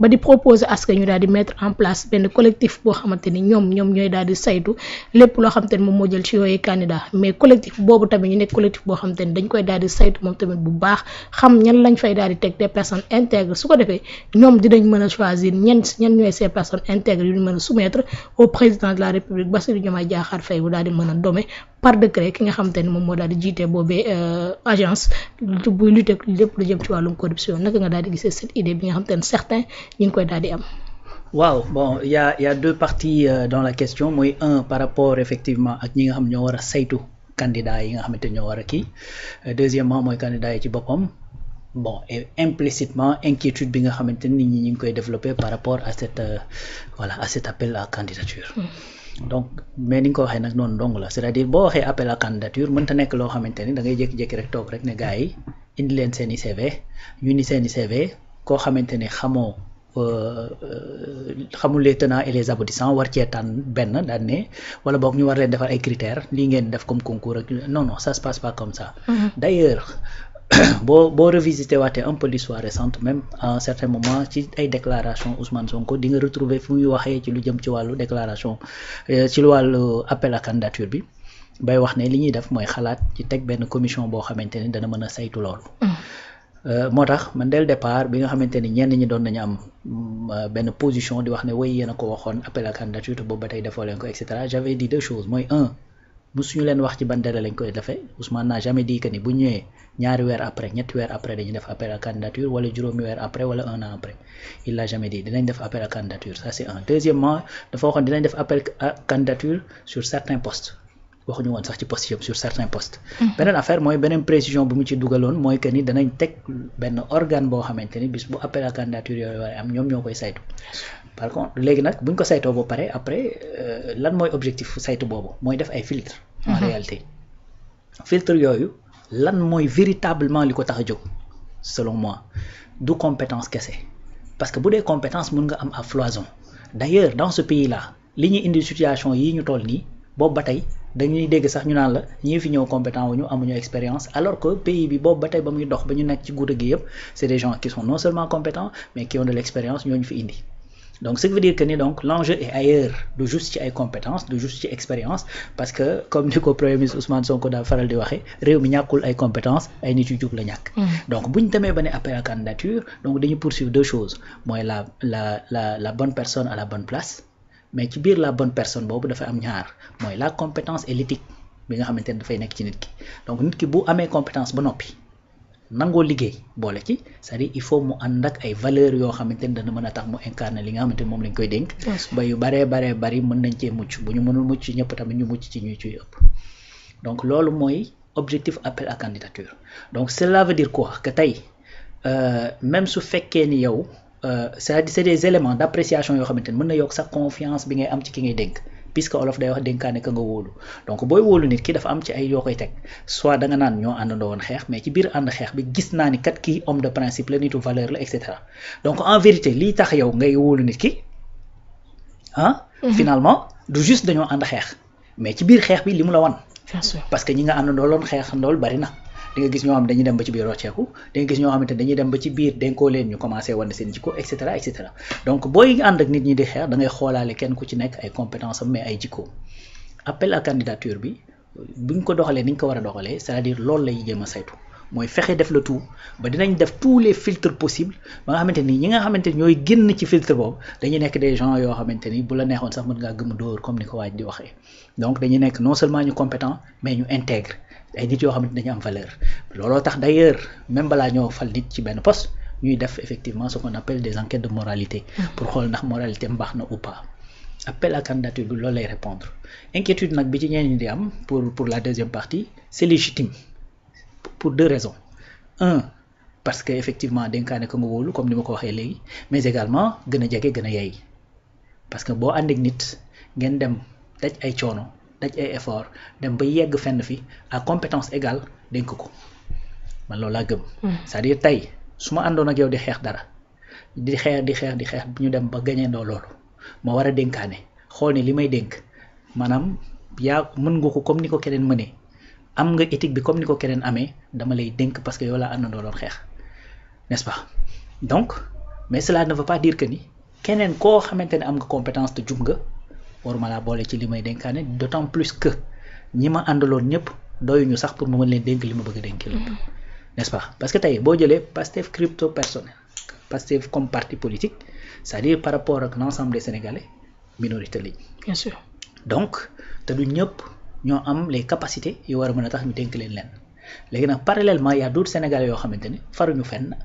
ba di proposer askan ñu daal di mettre en place benn collectif boo xamante ni ñoom ñooy daal di saytu lépp loo xamante ni moom moo jël ci yooyu candidat mais collectif boobu tamit ñu nekk collectif boo xamante ni dañ koy daal di saytu moom tamit bu baax xam ñan lañ fay daal di teg des personnes intègres su ko defee ñoom dinañ mën a choisir ñan ñooy ces personnes intègres yu ñu mën a soumettre au président de la République Bassirou Diomaye Diakhar Faye bu daal di mën a nommer par décret ki nga xamante ni moom moo daal di jiite boobee agence buy lutter lépp lu jëm ci wàllum corruption naka nga daal di gisee cette idée bi nga xamante ni certains ñu ngi koy daal di am. waaw bon il y a deux parties dans la question mooy un par rapport effectivement ak ñi nga xam ñoo war a saytu candidat yi nga xamante ñoo war a kii deuxièmement mooy candidat yi ci boppam bon et implicitement inquiétude bi nga xamante nit ñi ñu ngi koy développer par rapport à cette voilà à cet appel à candidature. donc mais ni nga ko waxee nag noonu dong la c'est-à-dire boo waxee appel à candidature mënta nekk loo xamante ni da ngay jékki-jékki rek toog rek ne gars yi indi leen seen i CV ñu indi seen i CV koo xamante ni xamul les tenants et les aboutissants war cee tànn benn daan ne wala boog ñu war leen defar ay critères lii ngeen def comme concours ak non ça se passe pas comme ça. D'ailleurs boo revisiter waatee un peu l'histoire récente même à un certain moment ci ay déclaration Ousmane Sonko di nga retrouver fu muy waxee ci lu jëm ci wàllu déclaration ci lu wàllu appel à candidature bi bay wax ne li ñuy def mooy xalaat ci teg benn commission boo xamante ni dana mën a saytu loolu. moo tax man dès le départ bi nga xamante ni ñenn ñi doon nañu am benn position di wax ne way yéen a ko waxoon appel à candidature te boobu ba tey defoo leen ko et cetera j'avais dit deux choses mooy un musuñu leen wax ci ban délai lañ koy defee Ousmane n'a jamais dit que ni bu ñëwee ñaari weer après ñetti weer après dañuy def appel à candidature wala juróomi weer après wala un an après il l'a jamais dit dinañ def appel à candidature ça c'est un deuxièmement dafa waxoon dinañ def appel à candidature sur certains postes waxuñu woon sax ci postes yëpp sur certains postes. beneen affaire mooy beneen précision bu mu ci dugaloon mooy que ni danañ teg benn organe boo xamante ni bis bu appel à candidature yooyu war am ñoom ñoo koy saytu. par contre léegi nag buñ ko saytoo ba pare après lan mooy objectif saytu boobu mooy def ay filtres. en réalité filtres yooyu lan mooy véritablement li ko tax a jóg selon moi du compétence kese parce que bu dee compétence mun nga am à foison d'ailleurs dans ce pays là li ñuy indi situation yii ñu toll nii boobu ba tey dañuy dégg sax ñu naan la ñii fi ñëw compétent wuñu amuñu expérience alors que pays bi boobu ba tey ba muy dox ba ñu nekk ci guuta gi yëpp c'est des gens qui sont non seulement compétents mais qui ont de l'expérience ñooñu fi indi. donc ce qui veut dire que ni donc l'enjeu est ailleurs du juste ci ay compétences du juste ci expérience parce que comme ni ko premier ministre Ousmane Sonko daa faral di waxee réew mi ñàkkul ay compétences ay nit yu jub la ñàkk. donc bu ñu demee ba ne appel à candidature donc dañuy poursuivre deux choses mooy la bonne personne à la bonne place mais ci biir la bonne personne boobu dafa am ñaar mooy la compétence et l'éthique bi nga xamante ne dafay nekk ci nit ki donc nit ki bu amee compétence ba noppi nangoo liggéey boole ci c'est-à-dire il faut mu ànd ak ay valeurs yoo xamante ni dana mën a tax mu incarner li nga xamante ni moom lañ koy dénk ba yu baree bari mën nañ cee mucc bu ñu mënul mucc ñëpp tamit ñu mucc ci ñuy ciy ëpp donc loolu mooy objectif appel à candidature donc cela veut dire quoi que tey même su fekkee ni yow c'est-à-dire c'est des éléments d'appréciation yoo xamante ni mën na yokk sa confiance bi ngay am ci ki ngay dénk puisque olof day wax dénkaane ka nga wóolu donc booy wóolu nit ki dafa am ci ay yoo koy teg soit da nga naan ñoo àndandoo woon xeex mais ci biir ànd xeex bi gis naa ni kat kii homme de principe la nitu valeur la et cetera donc en vérité lii tax yow ngay wóolu nit ki finalement du juste dañoo ànd xeex mais ci biir xeex bi li mu la wan parce que ñi nga àndandoo loon xeex ndool bari na di nga gis ñoo xam dañuy dem ba ci biir rocceeku di nga gis ñoo xamante dañuy dem ba ci biir dénkoo leen ñu commencé wane seen jikko et cetera et cetera donc booy ànd ak nit ñi di xeex da ngay xoolaale kenn ku ci nekk ay compétences am mais ay jikko appel à candidature bi buñ ko doxalee ni ñu ko war a doxalee c'est-à-dire loolu lay jéem a saytu mooy fexe def le tout ba dinañ def tous les filtres possibles ba nga xamante ni ñi nga xamante ni ñooy génn ci filtre boobu dañuy nekk des gens yoo xamante ni bu la neexoon sax mën ngaa gëm dóor comme ni ko waaj di waxee donc dañuy nekk non seulement ñu compétent mais ñu intègre ay nit yoo xamante dañu am valeur looloo tax d'ailleurs même balaa ñoo fal nit ci benn poste ñuy def effectivement ce qu'on appelle des enquêtes de moralité pour xool ndax moralité mbaax na ou pas appel à candidature bi loolu lay répondre inquiétude nag bi ci ñenn ñi di am pour la deuxième partie c'est légitime pour deux raisons un parce que effectivement dénkaane ko nga wóolu comme ni ma ko waxee léegi mais également gën a jege gën a yey parce que boo ànd ak nit ngeen dem daj ay coono daj ay effort dem ba yegg fenn fi à compétence égale dénk ko man loolu laa gëm c'est-à-dire tey su ma àndoon ak yow di xeex dara di xeex ñu dem ba gañeendoo loolu ma war a dénkaane xool ni li may dénk maanaam yaa mën nga ko comme ni ko keneen mënee am nga éthique bi comme ni ko keneen amee dama lay dénk parce que yow laa àndandoo doon xeex n'est-ce pas donc mais cela ne veut pas dire que ni keneen koo xamante ne am nga compétence te jub nga waruma laa boole ci li may dénkaane d'autant plus que ñi ma àndaloon ñëpp doyuñu sax pour ma mën leen dénk li ma bëgg a dénk lépp n'est-ce pas parce que tey boo jëlee Pastef crypto personnel Pastef comme parti politique c'est-à-dire par rapport ak l'ensemble des Sénégalais minorité lañ. bien sûr. donc te du ñëpp ñoo am les capacités yu war a mën a tax ñu dénk leen leen léegi nag parallèlement y a d'autres Sénégalais yoo xamante ne faruñu fenn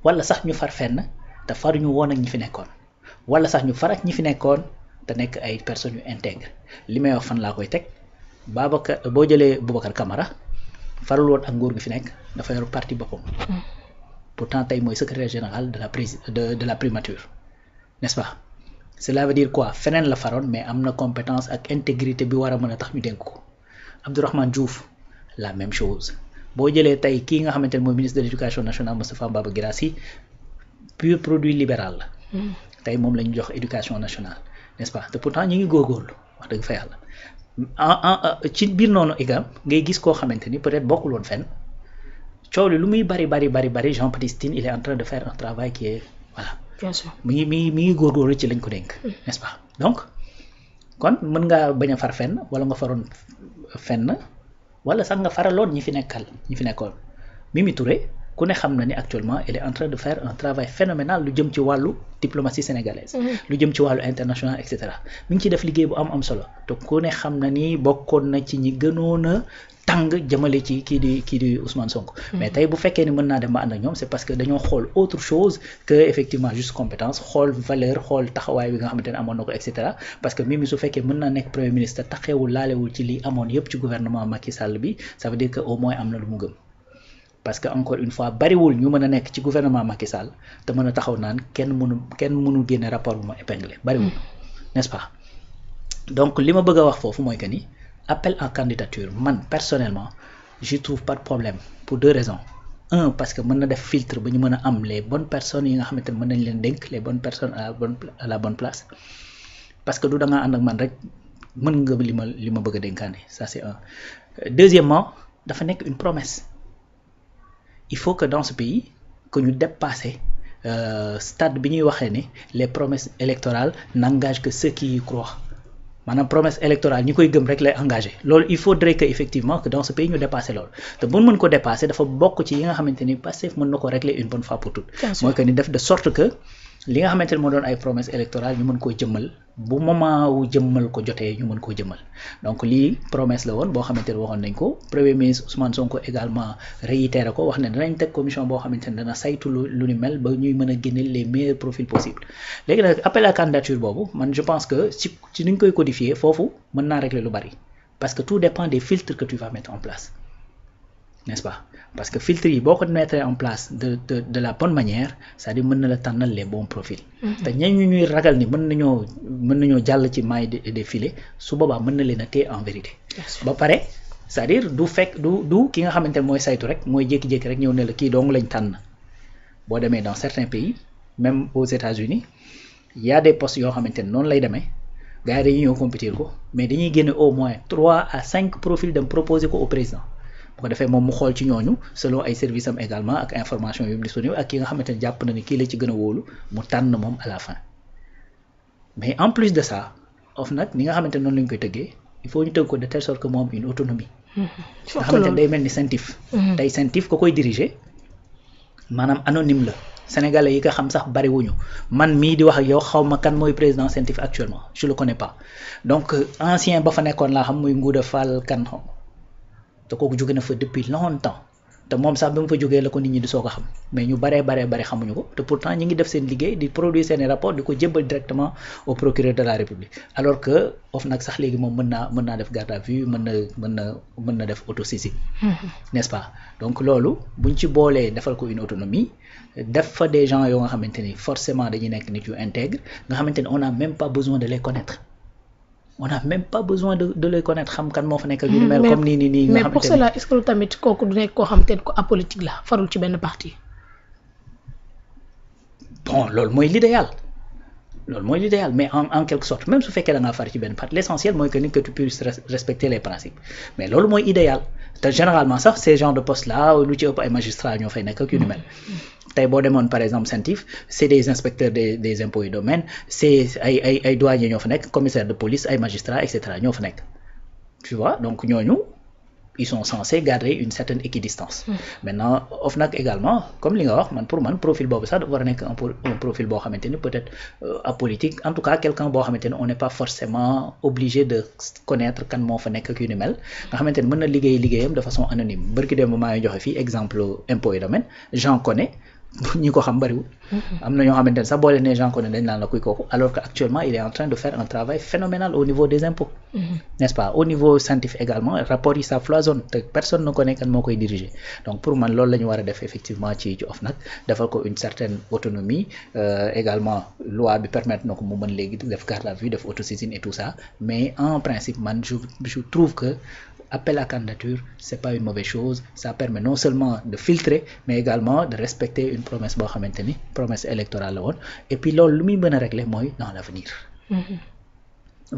wala sax ñu far fenn te faruñu woon ak ñi fi nekkoon wala sax ñu far ak ñi fi nekkoon te nekk ay personnes yu intègres li may wax fan laa koy teg Babacar boo jëlee Boubacar Camara farul woon ak nguur gi fi nekk dafa yor parti boppam. pourtant tey mooy secrétaire général de la primature n'est-ce pas cela veut dire quoi feneen la faroon mais am na compétence ak intégrité bi war a mën a tax ñu dénk ko Abdourahmane Diouf la même chose boo jëlee tey kii nga xamante ne mooy ministre de l'éducation nationale Moustapha Baba Guirassy pur produit libéral la tey moom la ñu jox éducation nationale n'est-ce pas te pourtant ñu ngi góorgóorlu wax dëgg fa yàlla ci biir noonu igam ngay gis koo xamante ni peut-être bokkul woon fenn coow li lu muy bari Jean-Baptiste Tine il est en train de faire un travail qui est voilà. bien sûr mi ngi góorgóorlu ci lañ ko dénk n'est-ce pas donc kon mën ngaa bañ a far fenn wala nga faroon fenn wala sax nga faraloon ñi fi nekkoon Mimi Touré ku ne xam na ni actuellement elle est en train de faire un travail phénoménal lu jëm ci wàllu diplomatie sénégalaise lu jëm ci wàllu international et cetera mi ngi ciy def liggéey bu am solo te ku ne xam na ni bokkoon na ci ñi gënoon a tàng jëmale ci kii di Ousmane Sonko mais tey bu fekkee ni mën naa dem ba ànd ak ñoom c'est parce que dañoo xool autre chose que effectivement juste compétence xool valeur xool taxawaay bi nga xamante ne amoon na ko et cetera parce que Mimi su fekkee mën naa nekk premier ministre taxewul laalewul ci li amoon yëpp ci gouvernement Macky Sall bi ça veut dire que au moins am na lu mu gëm parce que encore une fois bariwul ñu mën a nekk ci gouvernement Macky Sall te mën a taxaw naan kenn mënu génne rapport bu ma épinglé bariwul n'est-ce pas donc li ma bëgg a wax foofu mooy que ni appel en candidature man personnellement j'y trouve pas de problème pour deux raisons un parce que mën na def filtre ba ñu mën a am les bonnes personnes yi nga xamante ne mën nañ leen dénk les bonnes personnes à la bonne place parce que du da ngaa ànd ak man rek mën nga li ma bëgg a dénkaane ça c'est un deuxièmement dafa nekk une promesse il faut que dans ce pays que ñu dépasser stade bi ñuy waxee ne les promesses électorales n'engagent que ceux qui y croient maanaam promesse électorale ñi koy gëm rek lay engagé loolu il faudrait que effectivement que dans ce pays ñu dépasser loolu te bu mën ko dépasser dafa bokk ci yi nga xamante ni Pastef mën na ko régler une bonne fois pour toutes mooy que ni def de sorte que li nga xamante ne moo doon ay promesses électorales ñu mën koo jëmmal bu moment wu jëmmal ko jotee ñu mën koo jëmmal donc lii promesse la woon boo xamante ne waxoon nañ ko premier ministre Ousmane Sonko également réitéré ko wax ne danañ teg commission boo xamante ne dana saytu lu ni mel ba ñuy mën a génne les meilleurs profils possibles léegi nag appel à candidature boobu man je pense que ci ni ñu koy codifier foofu mën naa régler lu bari parce que tout dépend des filtres que tu vas mettre en place n'est-ce pas parce que filtres yi boo ko mettre en place de la bonne manière c'est-à-dire mën na la tànnal les bons profils te ñañu ñuy ragal ni mën nañoo jàll ci mailles des filets su boobaa mën na leen a téye en vérité ba pare c'est-à-dire du ki nga xamante ne mooy saytu rek mooy jékki-jékki rek ñëw ne la kii dong lañ tànn boo demee dans certains pays même aux États-Unis il y a des postes yoo xamante ne noonu lay demee gars yi dañuy ñëw compétir ko mais dañuy génne au moins 3 à 5 profils dem proposer ko au président bu ko defee moom mu xool ci ñooñu selon ay services am également ak information yu disponible ak ki nga xamante ne jàpp na ni kii la ci gën a wóolu mu tànn moom à la fin mais en plus de ça nag ni nga xamante ne noonu la ñu koy tëggee il faut ñu tëgg ko de telle sorte que moom une autonomie nga xamante ne day mel ni CENTIF tey CENTIF ko koy diriger maanaam anonyme la sénégalais yi nga xam sax bariwuñu man mii di wax ak yow xaw ma kan mooy président CENTIF actuellement je le connais pas donc ancien ba fa nekkoon laa xam muy Ngouda Fall kan xam te kooku jóge na fa depuis longtemps te moom sax ba mu fa jógee la ko nit ñi di soog a xam mais ñu baree xamuñu ko te pourtant ñi ngi def seen liggéey di produire seen rapport di ko jébbal directement au procureur de la République alors que nag sax léegi moom mën naa def garde à vue mën na def autosaisine n'est-ce pas donc loolu buñ ci boolee defal ko une autonomie def fa des gens yoo nga xamante ni forcément dañuy nekk nit yu intègre nga xamante ni on n'a même pas besoin de les connaître de les connaître xam kan moo fa nekk ak yu mel comme nii nga xamante ni mais pour cela est-ce que tamit kooku du nekk koo xamante ne ko apolitique la farul ci benn parti bon loolu mooy l'idéal loolu mooy l'idéal mais en quelque sorte même su fekkee da ngaa far ci benn part l'essentiel mooy que ni que tu puisses respecter les principes mais loolu mooy idéal te généralement sax ces genres de postes là lu ci ëpp ay magistrats ñoo fay nekk ak yu ni mel tey boo demoon par exemple CENTIF c'est des inspecteurs des impôts et domaines c'est ay douaniers ñoo fa nekk commissaire de police ay magistrats et cetera ñoo fa nekk tu vois donc ñooñu ils sont censés garder une certaine équidistance. Maintenant OFNAC également comme li nga wax man pour man profil boobu sax dafa war a nekk un profil boo xamante ni peut-être apolitique en tout cas quelqu'un boo xamante ni on n'est pas forcément obligé de connaître kan moo fa nekk ak yu ni mel nga xamante ni mën na liggéeyam de façon anonyme bërki démb maa ngi joxe fii exemple impôt et domaine j'en connais ñi ko xam bariwul am na ñoo xamante ne sax boo leen nee j'en connais dañ naan la kuy kooku alors que actuellement il est en train de faire un travail phénoménal au niveau des impôts n'est-ce pas au niveau scientifique également rapport yi ça foisonne te personne ne connaît kan moo koy diriger donc pour man loolu la ñu war a def effectivement ci OFNAC defal ko une certaine autonomie également loi bi permettre na ko mu mën léegi def garde à vue def autosaisine et tout ça mais en principe man je trouve que appel à candidature c'est pas une mauvaise chose ça permet non seulement de filtrer mais également de respecter une promesse boo xamante ni promesse électorale la woon et puis loolu lu muy mën a régler mooy dans l'avenir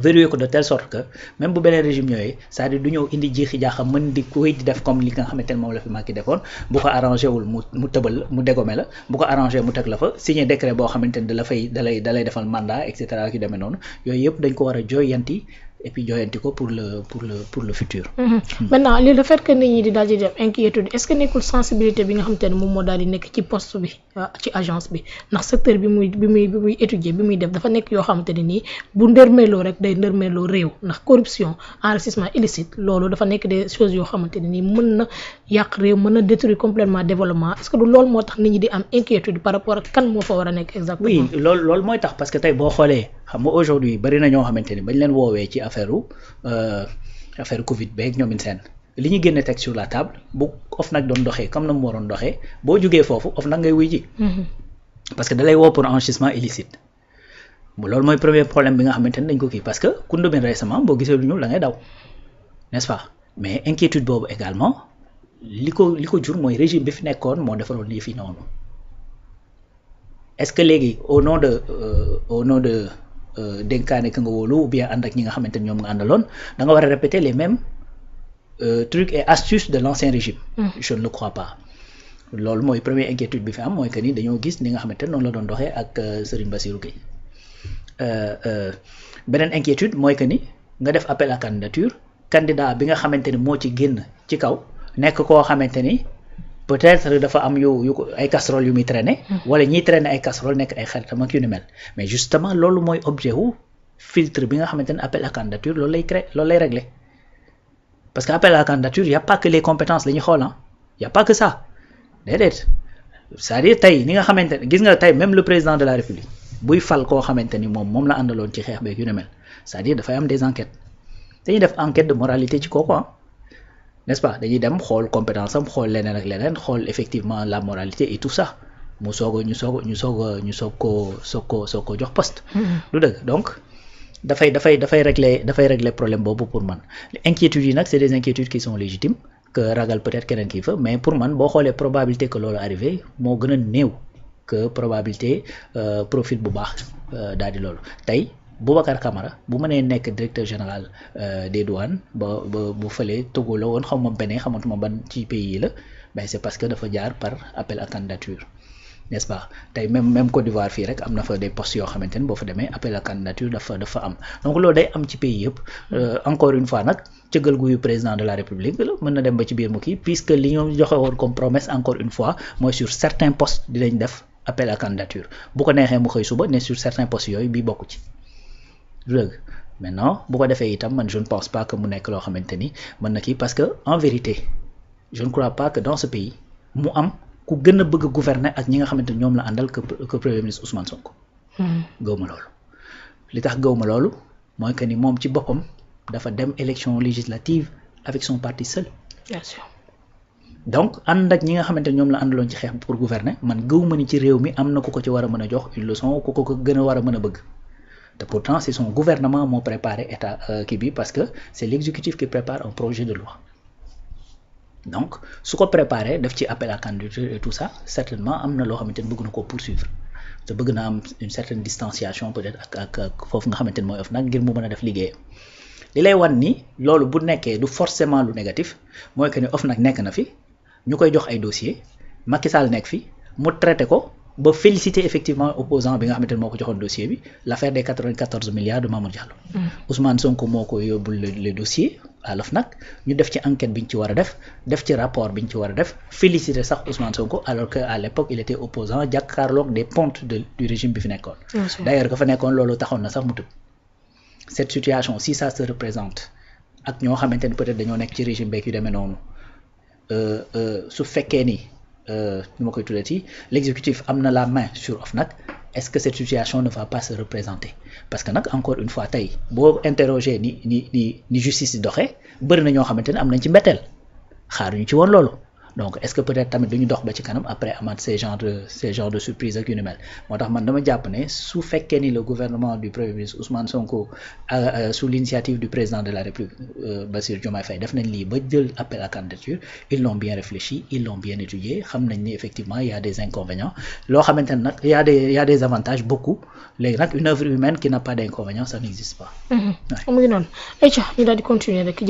verrouiller ko de telle sorte que même bu beneen régime ñëwee c'est-à-dire du ñëw indi jiixi jaaxa mën di koy di def comme li nga xamante ne moom la fi Macky defoon bu ko arrangé wul mu tëbal mu dégomé la bu ko arrangé mu teg la fa signer décret boo xamante ni dalay defal mandat et cetera yu demee noonu yooyu yëpp dañ ko war a jooyanti et puis joyanti ko pour le futur. Maintenant le fait que nit ñi di daal di def inquiétude est-ce que nekkul sensibilité bi nga xamante ne moom moo daal di nekk ci poste bi ci agence bi ndax secteur bi muy étudier bi muy def dafa nekk yoo xamante ne nii bu ndërmeeloo rek day ndërmeeloo réew ndax corruption enrichissement illicite loolu dafa nekk des choses yoo xamante ne nii mën na yàq réew mën na détruire complètement développement est-ce que du loolu moo tax nit ñi di am inquiétude par rapport ak kan moo fa war a nekk exactement. oui loolu mooy tax parce que tey boo xoolee xam nga aujourd'hui bari na ñoo xamante ni bañ leen woowee ci affaire Covid beeg ñoom seen li ñu génne teg sur la table bu OFNAC doon doxee comme na mu waroon doxee boo jugee foofu OFNAC ngay wuy ji. parce que dalay woo pour enrichissement illicite loolu mooy premier problème bi nga xamante ne dañ ko kii parce que ku ndóobeen récemment boo gisee lu ñuul da ngay daw n'est-ce pas mais inquiétude boobu également li ko jur mooy régime bi fi nekkoon moo defaroon lii fi noonu est-ce que léegi au nom de dénkaane ka nga wóolu ou bien ànd ak ñi nga xamante ne ñoom nga àndaloon da nga war a répéter les mêmes trucs et astuces de l'ancien régime. Je ne le crois pas. loolu mooy première inquiétude bi fi am mooy que ni dañoo gis ni nga xamante ne noonu la doon doxee ak Serigne Bassirou Gueye beneen inquiétude mooy que ni nga def appel à candidature candidat bi nga xamante ni moo ci génn ci kaw nekk koo xamante ni peut-être dafa am yu ay casserole yu muy traîner wala ñiy traîner ay casserole nekk ay xaritam ak yu ni mel mais justement loolu mooy objet wu filtre bi nga xamante ne appel à candidature loolu lay régler parce que appel à candidature y a pas que les compétences la ñuy xool y a pas que ça déedéet c'est-à-dire tey ni nga xamante ne gis nga tey même le président de la République buy fal koo xamante ni moom la àndaloon ci xeex beeg yu ni mel c'est-à-dire dafay am des enquêtes dañuy def enquête de moralité ci kooku n'est-ce pas dañuy dem xool compétence am xool leneen ak leneen xool effectivement la moralité et tout ça mu soog ko jox poste. du dëgg donc dafay régler problème boobu pour man inquiétudes yi nag c'est des inquiétudes qui sont légitimes que ragal peut-être keneen kii fa mais pour man boo xoolee probabilité que loolu arrivé moo gën a néew que probabilité profil bu baax daal di loolu tey. Boubacar Camara bu mënee nekk directeur général des douanes ba bu fële Togo la woon xamuma beneen xamatuma ban ci pays yi la ben c'est parce que dafa jaar par appel à candidature n'est-ce pas tey même Côte d'Ivoire fii rek am na fa des postes yoo xamante ne boo fa demee appel à candidature dafa am donc loolu day am ci pays yëpp encore une fois nag cëggal guyu président de la République la mën na dem ba ci biir mu kii puisque li ñu joxe woon comme promesse encore une fois mooy sur certains postes dinañ def appel à candidature bu ko neexee mu xëy suba ne sur certains postes yooyu bii bokku ci dëgg maintenant bu ko defee itam man je ne pense pas que mu nekk loo xamante ni mën na kii parce que en vérité je ne crois pas que dans ce pays mu am ku gën a bëgg gouverner ak ñi nga xamante ni ñoom la àndal que premier ministre Ousmane Sonko. gëwma loolu li tax gëwma loolu mooy que ni moom ci boppam dafa dem élection législative avec son parti seul. Bien sûr. donc ànd ak ñi nga xamante ni ñoom la àndaloon ci xeex pour gouverner man gëwma ni ci réew mi am na ku ko ci war a mën a jox une leçon ku ko gën a war a mën a bëgg. te pourtant c'est son gouvernement moo préparé état kii bi parce que c'est l'exécutif qui prépare un projet de loi donc su ko préparé def ci appel à candidature et tout ça certainement am na loo xamante ni bëgg na koo poursuivre te bëgg na am une certaine distanciation peut-être ak foofu nga xamante ni mooy OFNAC ngir mu mën a def liggéeyam li lay wan ni loolu bu nekkee du forcément lu négatif mooy que ni OFNAC nekk na fi ñu koy jox ay dossiers Macky Sall nekk fi mu traité ko ba féliciter effectivement opposant bi nga xamante ni moo ko joxoon dossier bi l'affaire des 94 milliards de Mamour Diallo. Ousmane Sonko moo ko yóbbul le dossier à l'OFNAC ñu def ci enquête bi ñu ci war a def ci rapport bi ñu ci war a def féliciter sax Ousmane Sonko alors que à l'époque il était opposant jàkkaarloog des pontes du régime bi fi nekkoon. D'ailleurs ka fa nekkoon loolu taxoon na sax mu tëb. Cette situation si ça se représente ak ñoo xamante ni peut-être dañoo nekk ci régime beeg yu demee noonu su fekkee ni nu ma koy tuddati l'exécutif am na la main sur OFNAC est-ce que cette situation ne va pas se représenter parce que nag encore une fois tey boo interroger ni justice di doxee bëri na ñoo xamante ne am nañ ci mbetteel xaaruñu ci woon loolu donc est-ce que peut-être tamit duñu dox ba ci kanam après amaat ces genre de surprise ak yu ni mel moo tax man dama jàpp ne su fekkee ni le gouvernement du premier ministre Ousmane Sonko sous l'initiative du président de la République Bassirou Diomaye Faye def nañ lii ba jël appel à candidature ils l'ont bien réfléchi ils l'ont bien étudié xam nañ ni effectivement il y a des inconvénients loo xamante ne nag il y a des avantages beaucoup léegi nag une œuvre humaine qui n'a pas d'inconvénients ça n'existe pas. mu ngi noonu ayca ñu daal di continuer rek.